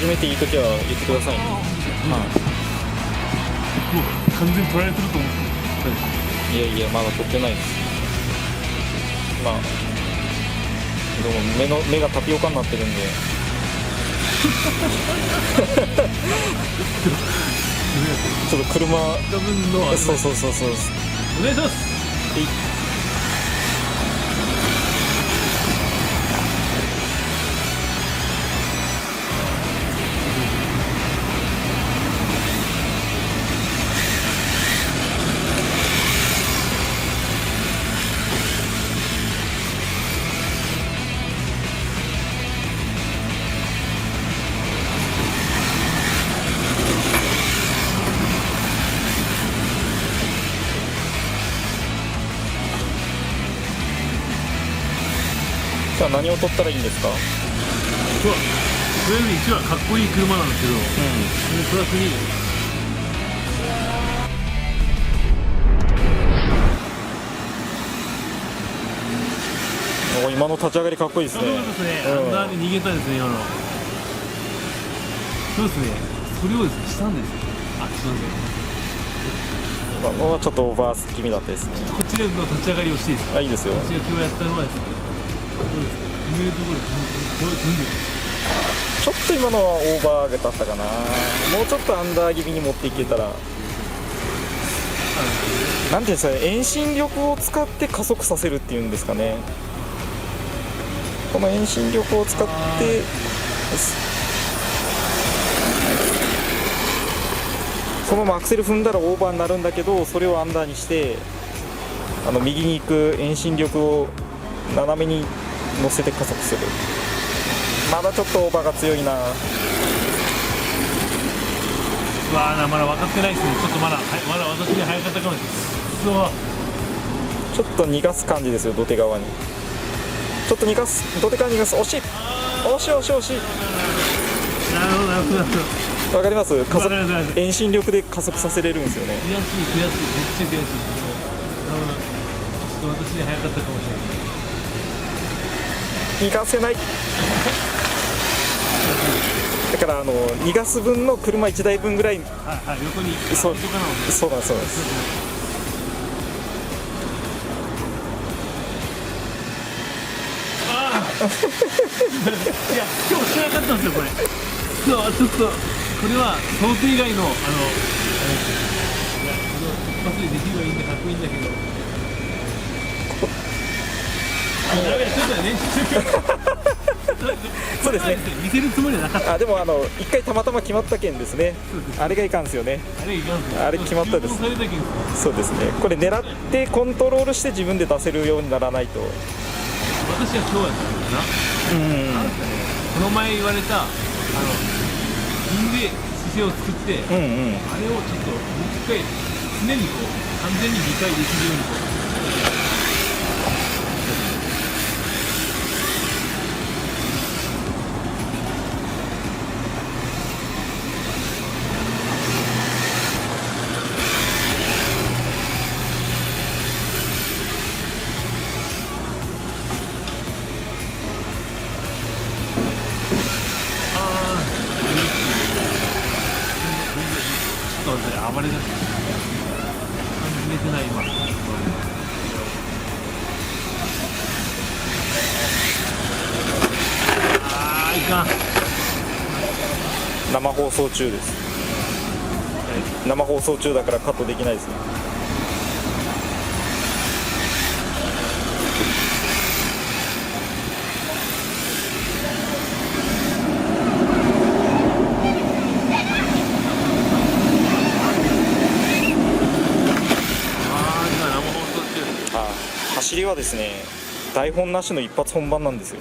初めていい時は言ってくださいね。もう完全に取られてると思って。いやいや、まだ取ってないです。まあでも目がタピオカになってるんでちょっと車分のそうそうそうそう、お願いします。じゃあ何を取ったらいいんですか？それより1はかっこいい車なんですけど、プラスに今の立ち上がりかっこいいですね。そうですね、アンダーで逃げたんですね、今の。そうですね、それをですね、したんですよ。あ、すいません。今のはちょっとオーバー気味だったですね。こっちでの立ち上がりをしていいですか？あ、いいですよ。私が今日やったのはですね、そうですね、決めるところで踏んでる。ちょっと今のはオーバーだったかな。もうちょっとアンダー気味に持っていけたら、なんていうんですかね、遠心力を使って加速させるっていうんですかね。この遠心力を使ってそのままアクセル踏んだらオーバーになるんだけど、それをアンダーにして右に行く遠心力を斜めに乗せて加速する。まだちょっとオーバーが強いな。まだ分かってないですね。ちょっとまだ私に早かったかもしれない。ちょっと逃がす感じですよ、土手側に。ちょっと逃がす、土手側に逃がす。惜しい惜しい惜しい惜しい。なるほどなるほどなるほど。わかります？遠心力で加速させれるんですよね。悔しい、めっちゃ悔しい。ちょっと私に早かったかもしれない。逃がせない。だから逃がす分の車1台分ぐらい、横にそうなんです。いや、今日知らなかったんですよ、これ。ちょっとこれは想定外の一発でできればいいんでかっこいいんだけど。そうですね。見せるつもりはなかった。でも一回たまたま決まった件ですね。あれがいかんですよね。あれ決まったです。そうですね。これ狙ってコントロールして自分で出せるようにならないと。私は今日やったんだな。この前言われた自分で姿勢を作って、あれをちょっともう一回常に完全に理解できるように暴れだし、見えてない今。いかん。生放送中です。生放送中だからカットできないですね。走りはですね、台本なしの一発本番なんですよ。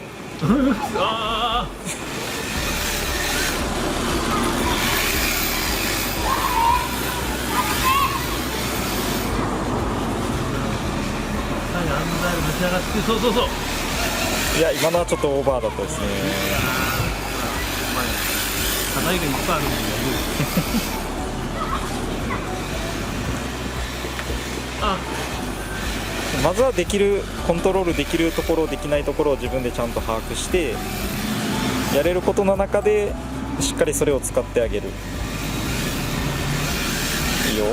そうそうそう。いや、今のはちょっとオーバーだったですね。課題がいっぱいあるんでまずはできるコントロールできるところできないところを自分でちゃんと把握して、やれることの中でしっかりそれを使ってあげる。いいよ。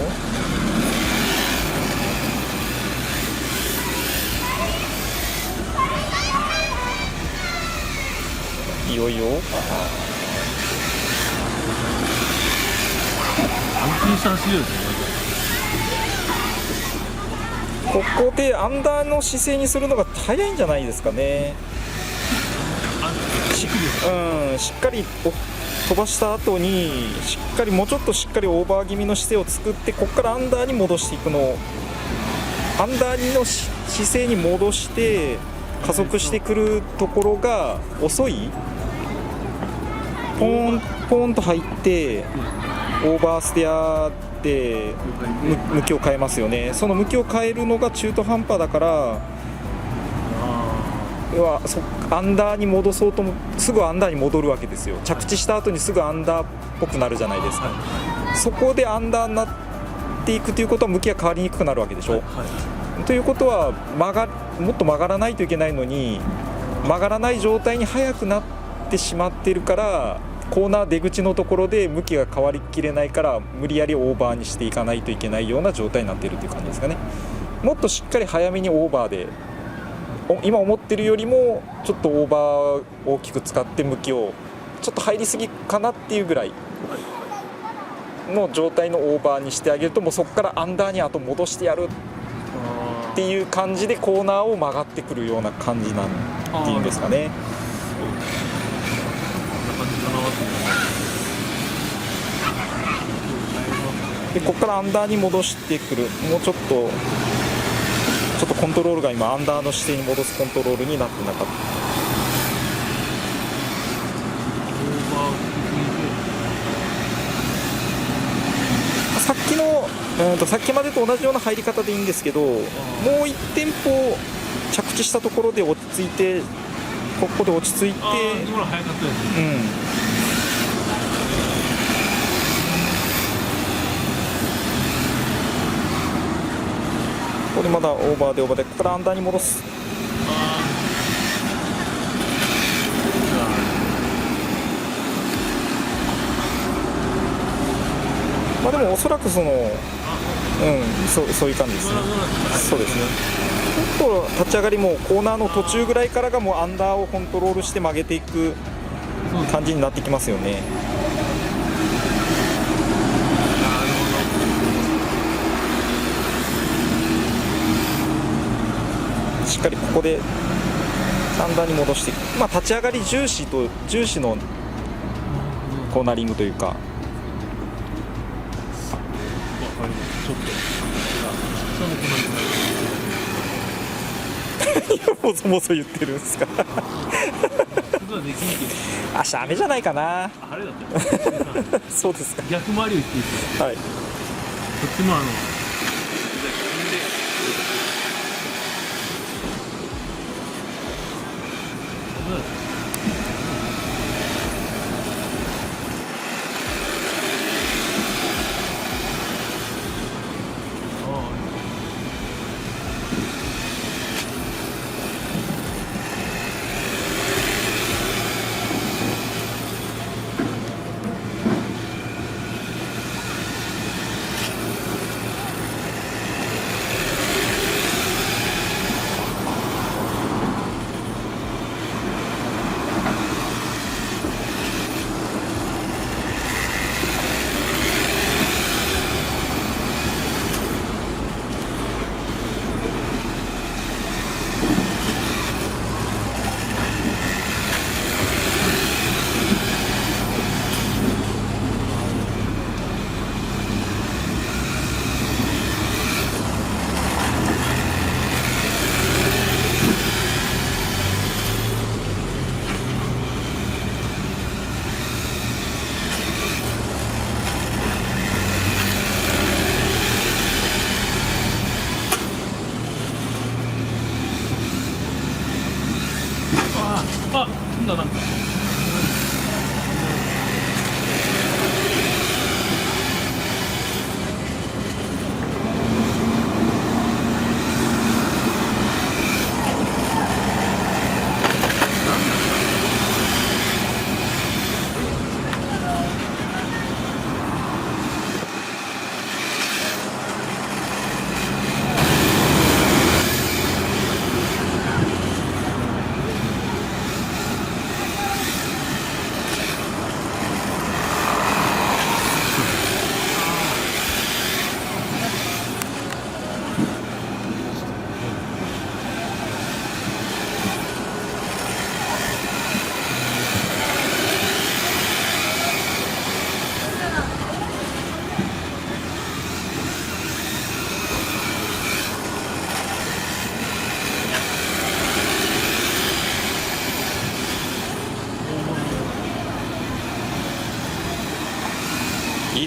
いいよいいよ。安定した走りですね。ここでアンダーの姿勢にするのが早いんじゃないですかね。しっかり飛ばした後にもうちょっとしっかりオーバー気味の姿勢を作って、ここからアンダーに戻していくのを、アンダーの姿勢に戻して加速してくるところが遅い。ポーンと入ってオーバーステアで向きを変えますよね。その向きを変えるのが中途半端だから、要はアンダーに戻そうともすぐアンダーに戻るわけですよ。着地した後にすぐアンダーっぽくなるじゃないですか。そこでアンダーになっていくということは向きが変わりにくくなるわけでしょ。ということはもっと曲がらないといけないのに、曲がらない状態に速くなってしまっているから、コーナー出口のところで向きが変わりきれないから、無理やりオーバーにしていかないといけないような状態になっているという感じですかね。もっとしっかり早めにオーバーで、今思ってるよりもちょっとオーバーを大きく使って向きをちょっと入りすぎかなっていうぐらいの状態のオーバーにしてあげると、もうそこからアンダーにあと戻してやるっていう感じでコーナーを曲がってくるような感じなんていうんですかね。でここからアンダーに戻してくる。もうちょっとコントロールが今アンダーの姿勢に戻すコントロールになってなかった。さっきまでと同じような入り方でいいんですけど、もう1テンポ着地したところで落ち着いて、ここで落ち着いて、今の早かったですね。ここでまだオーバーでここからアンダーに戻す。でもおそらくそういう感じですね。そうですね。ちょっと立ち上がりもコーナーの途中ぐらいからがもうアンダーをコントロールして曲げていく感じになってきますよね。しっかりここでアンダーに戻していく。立ち上がり重視のコーナリングというか。もそもそ言ってるんですか。明日雨じゃないかな。晴れだったよ。そうですか。逆回りを言っていいですか。はい。こっちもなんか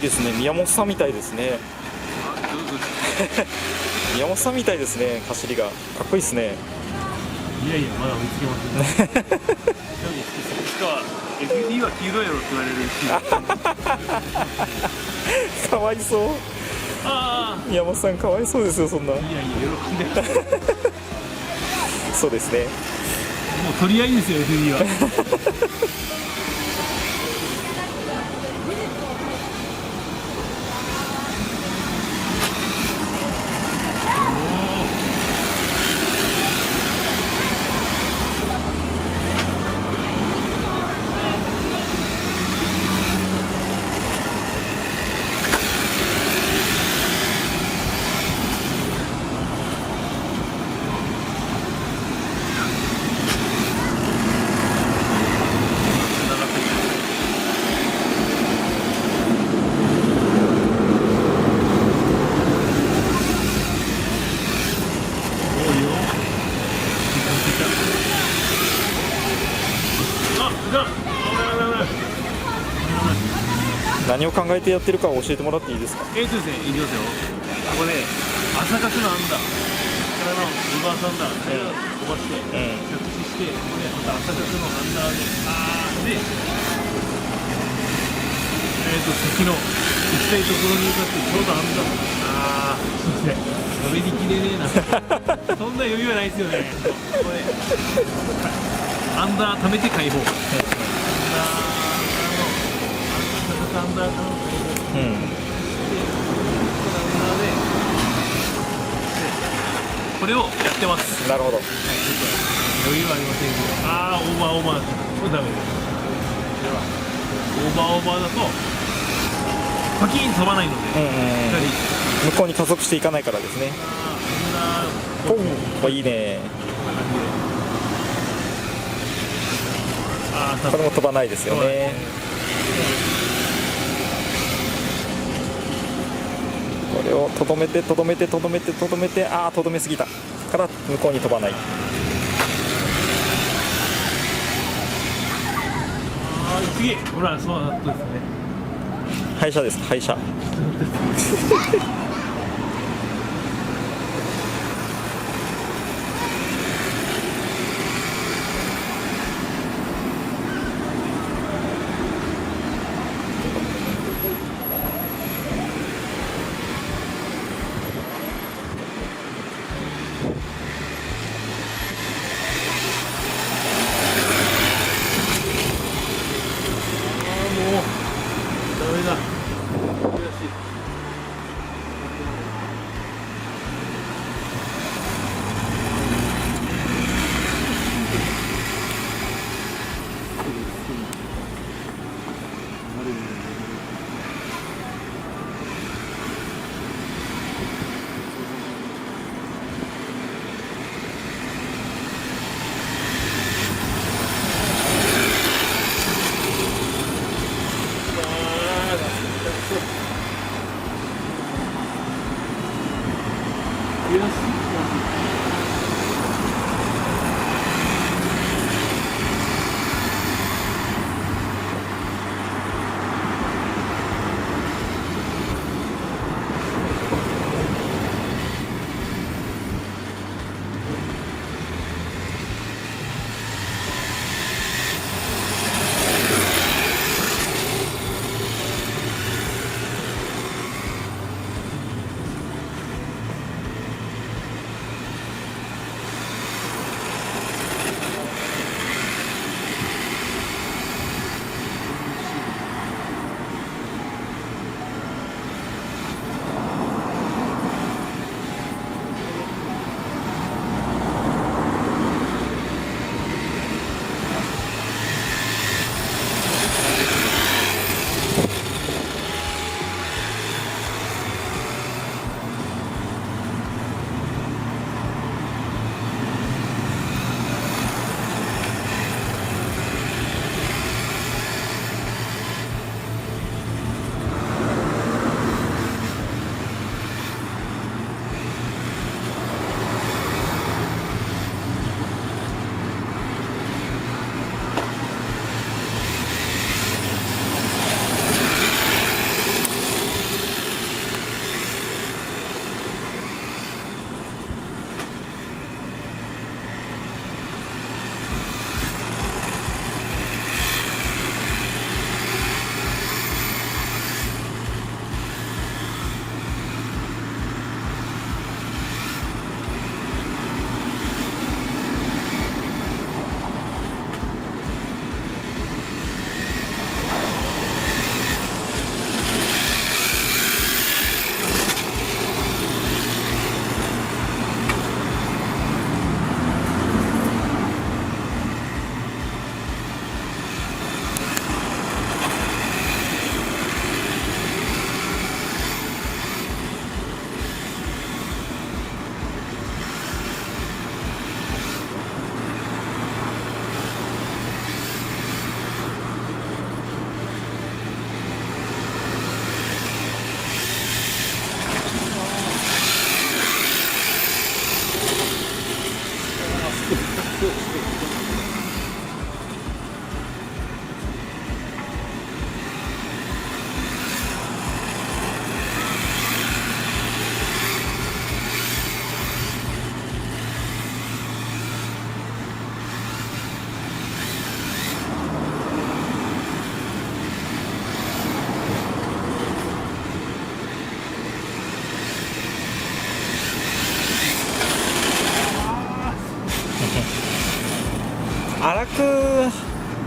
ですね。宮本さんみたいですね。宮本さんみたいですね。走りがかっこいいですね。いやいや、まだ追いつけませんね。しかは FD は黄色いやろって言われるし。かわいそう。ああ、宮本さんかわいそうですよ、そんな。いやいや、喜んでる。そうですね。もう取り合いですよ、FD は。何を考えてやってるかを教えてもらっていいですか。ですね、いきますよ。ここで朝活のアンダーからのリバースアンダー、飛ばして、着地して、ここでまた朝活のアンダーで、先の行きたいところに向かってちょうどアンダー。すいません、喋りきれねえな。そんな余裕はないですよね。これアンダー貯めて解放。アンダーからのアンダーからの解放。これをやってます。なるほど。ちょっと余裕はありませんけど、オーバーオーバーだとこれダメです。ではオーバーだとパキーン飛ばないので、向こうに加速していかないからですね。いいね。これも飛ばないですよね。これをとどめてとどめてとどめてとどめて、とどめすぎたから向こうに飛ばない。次、ほら、そうだったですね。廃車です、廃車。ダメだ。悔しい。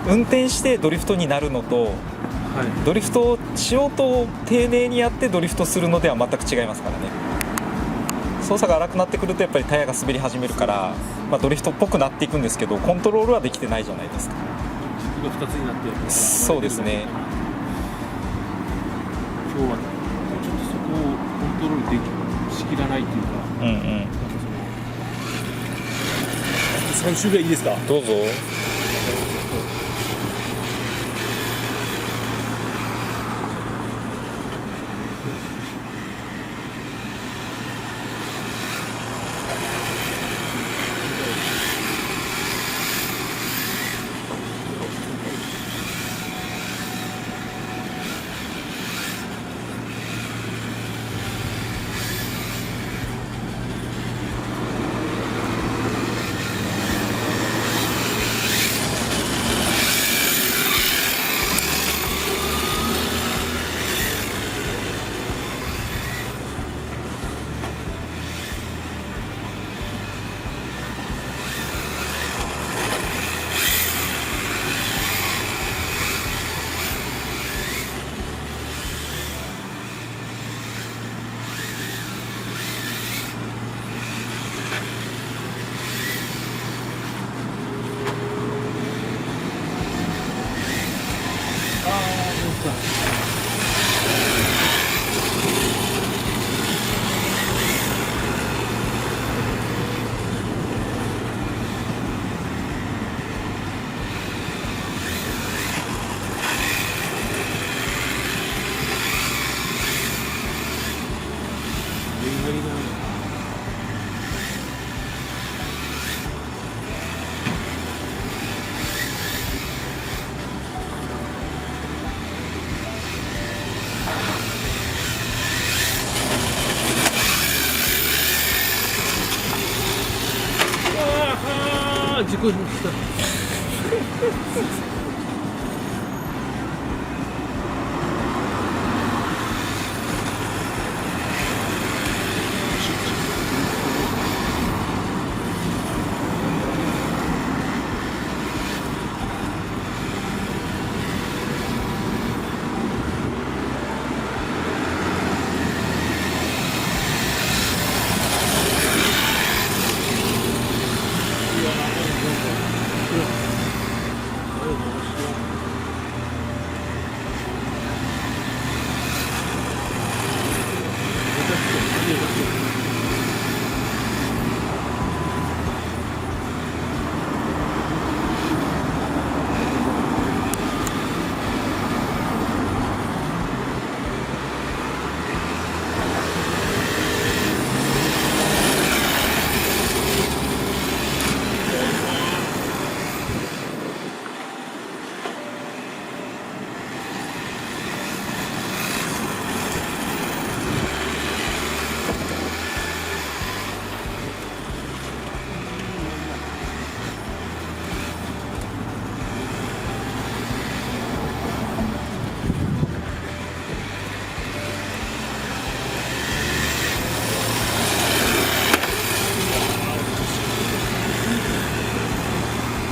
運転してドリフトになるのと、はい、ドリフトをしようと丁寧にやってドリフトするのでは全く違いますからね。操作が荒くなってくるとやっぱりタイヤが滑り始めるから、ドリフトっぽくなっていくんですけど、コントロールはできてないじゃないですか。軸が2つになってる。そうですね。今日はちょっとそこをコントロールできしきらないというか、うんうん、3周ぐらいいいですか。どうぞ。事故しました。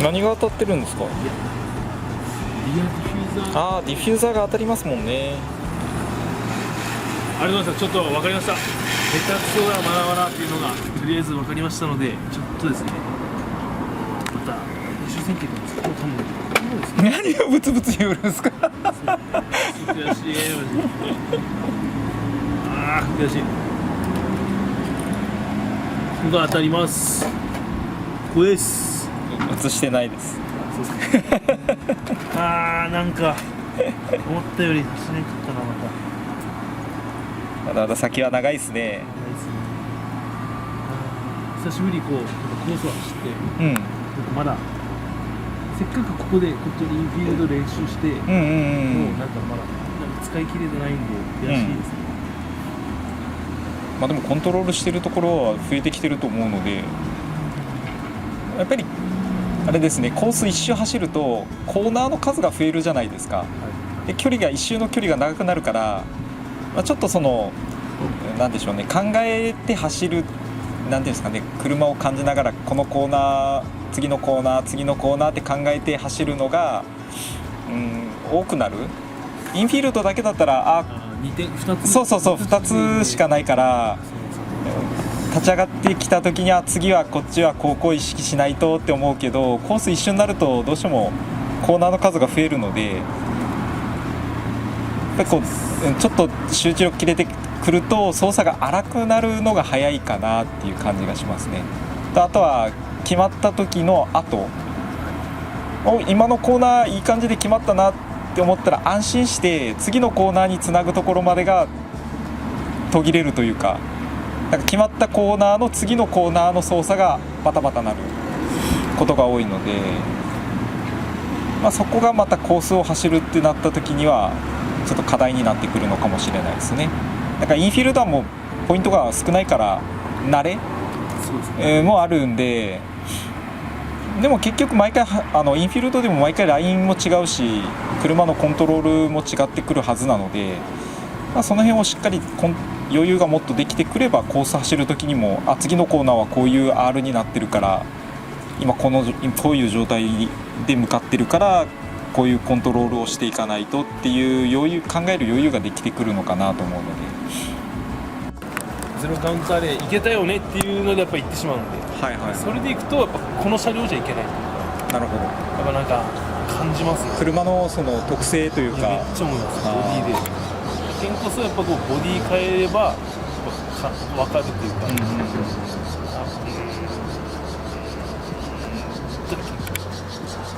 何が当たってるんですか。リアディフューザー。ああ、ディフューザーが当たりますもんね。ありがとうございました。ちょっと分かりました。下手くそだまだまだっていうのがとりあえず分かりましたので、ちょっとですね、また練習戦っていうかこう多分こうですね。何をブツブツ言うんですか。悔しい。ああ悔しい。ここが当たります。ここです。映してないです。そうですね。ああなんか思ったより走れなかったなまた。まだまだ先は長いですね。久しぶりにこうコースを走って、うん。なんかまだせっかくここで本当にインフィールド練習して、うんうんうんもうなんかまだなんか使い切れてないんで悔しいですね。まあでもコントロールしてるところは増えてきてると思うので、やっぱりあれですね、コース一周走るとコーナーの数が増えるじゃないですか。で距離が一周の距離が長くなるから、ちょっとそのなんでしょうね、考えて走るていうんですかね、車を感じながらこのコーナー、次のコーナー、次のコーナーって考えて走るのが、多くなる。インフィールドだけだったら2つそう2つしかないから、立ち上がってきた時には次はこっちはこう意識しないとって思うけど、コース一緒になるとどうしてもコーナーの数が増えるので、やっぱりこうちょっと集中力切れてくると操作が荒くなるのが早いかなっていう感じがしますね。あとは決まった時の後、今のコーナーいい感じで決まったなって思ったら安心して次のコーナーにつなぐところまでが途切れるというか、なんか決まったコーナーの次のコーナーの操作がバタバタなることが多いので、そこがまたコースを走るってなった時にはちょっと課題になってくるのかもしれないですね。だからインフィールドはもうポイントが少ないから慣れ、もあるんで、でも結局毎回インフィールドでも毎回ラインも違うし車のコントロールも違ってくるはずなので、その辺をしっかり余裕がもっとできてくればコース走る時にも次のコーナーはこういう R になってるから今こういう状態で向かってるからこういうコントロールをしていかないとっていう考える余裕ができてくるのかなと思うので、ゼロカウンターで行けたよねっていうのでやっぱ行ってしまうんで、それで行くとやっぱこの車両じゃいけない。なるほど。やっぱなんか感じますね。車のその特性というか、めっちゃ思います。ボディで点こそやっぱこうボディ変えれば分かるっていうか、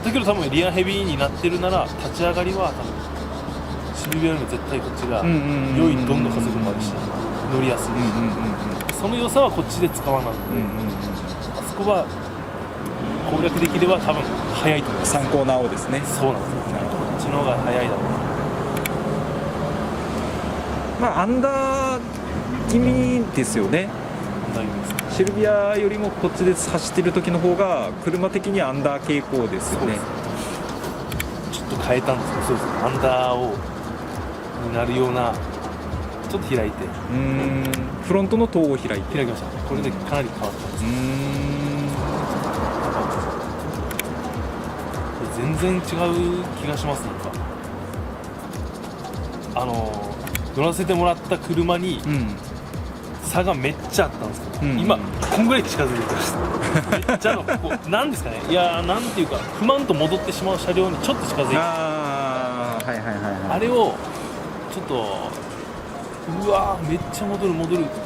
だけど多分リアヘビーになってるなら立ち上がりは多分シルビアよりも絶対こっちが良い、どんどん加速もあるし乗りやすいし、その良さはこっちで使わないので、あそこは攻略できれば多分速いと思います。3コーナーをですね。そうなんですよ。こっちの方が速いだろう。アンダー気味ですよね。シルビアよりもこっちで走ってる時の方が車的にはアンダー傾向ですよね。ちょっと変えたんですけど、そうです。アンダーになるようなちょっと開いて、フロントの塔を開きました。これでかなり変わったんです。全然違う気がします。なんか乗らせてもらった車に差がめっちゃあったんですけど、今こんぐらい近づいてきました。めっちゃなんですかね、いやなんていうか不満と戻ってしまう車両にちょっと近づいて、あれをちょっとうわーめっちゃ戻るって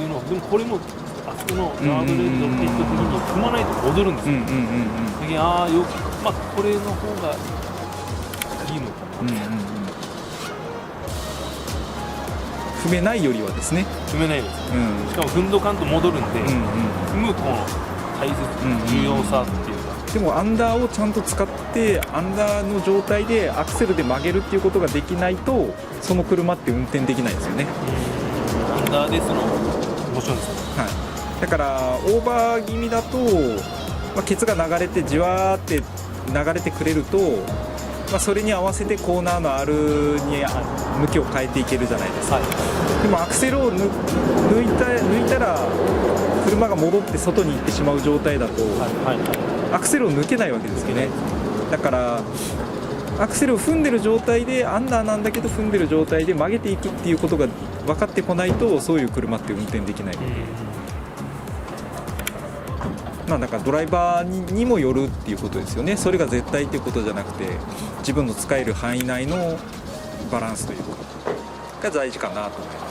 いうのは、でもこれもあそこのガードレール乗っていった時に踏まないと戻るんですよ。これの方がいいのかな。踏めないよりはですね。踏めないです、しかも踏んどかんと戻るんで、踏むこの大切、重要さっていうか。でもアンダーをちゃんと使ってアンダーの状態でアクセルで曲げるっていうことができないとその車って運転できないですよね。アンダーでもちろんです、だからオーバー気味だと、ケツが流れてじわーって流れてくれると、それに合わせてコーナーの R に向きを変えていけるじゃないですか、でもアクセルを抜いたら車が戻って外に行ってしまう状態だと、アクセルを抜けないわけですよね。だからアクセルを踏んでる状態でアンダーなんだけど踏んでる状態で曲げていくっていうことが分かってこないとそういう車って運転できないので、だからドライバーにもよるっていうことですよね。それが絶対っていうことじゃなくて自分の使える範囲内のバランスというかが大事かなと思います。